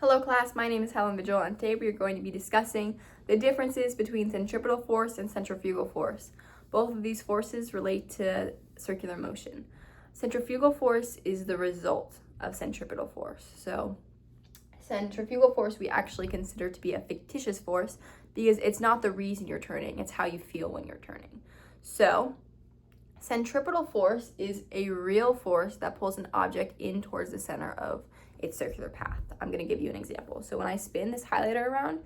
Hello class, my name is Helen Vigil, and today we are going to be discussing the differences between centripetal force and centrifugal force. Both of these forces relate to circular motion. Centrifugal force is the result of centripetal force. So centrifugal force we actually consider to be a fictitious force because it's not the reason you're turning, it's how you feel when you're turning. So centripetal force is a real force that pulls an object in towards the center of its circular path. I'm going to give you an example. So when I spin this highlighter around,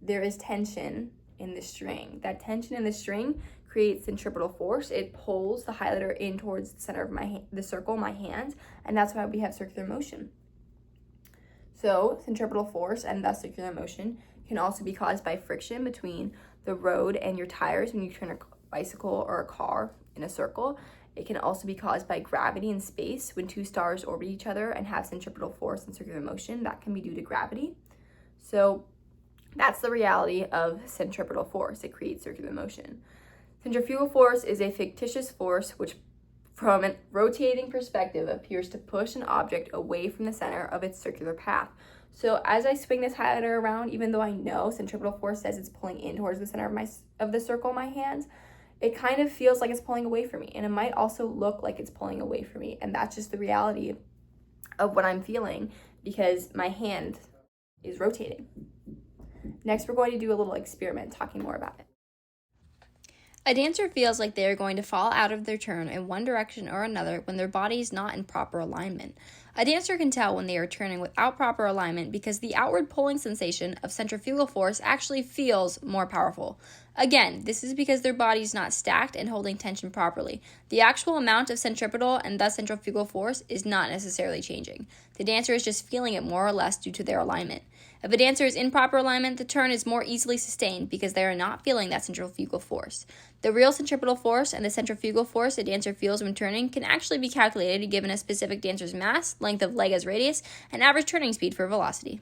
there is tension in the string. That tension in the string creates centripetal force. It pulls the highlighter in towards the center of the circle, my hand, and that's why we have circular motion. So centripetal force and thus circular motion can also be caused by friction between the road and your tires when you turn a bicycle or a car in a circle. It can also be caused by gravity in space when two stars orbit each other and have centripetal force and circular motion. That can be due to gravity. So that's the reality of centripetal force. It creates circular motion. Centrifugal force is a fictitious force which, from a rotating perspective, appears to push an object away from the center of its circular path. So as I swing this highlighter around, even though I know centripetal force says it's pulling in towards the center of the circle of my hands, it kind of feels like it's pulling away from me, and it might also look like it's pulling away from me, and that's just the reality of what I'm feeling because my hand is rotating. Next, we're going to do a little experiment talking more about it. A dancer feels like they are going to fall out of their turn in one direction or another when their body is not in proper alignment. A dancer can tell when they are turning without proper alignment because the outward pulling sensation of centrifugal force actually feels more powerful. Again, this is because their body is not stacked and holding tension properly. The actual amount of centripetal and thus centrifugal force is not necessarily changing. The dancer is just feeling it more or less due to their alignment. If a dancer is in proper alignment, the turn is more easily sustained because they are not feeling that centrifugal force. The real centripetal force and the centrifugal force a dancer feels when turning can actually be calculated given a specific dancer's mass, length of leg as radius, and average turning speed for velocity.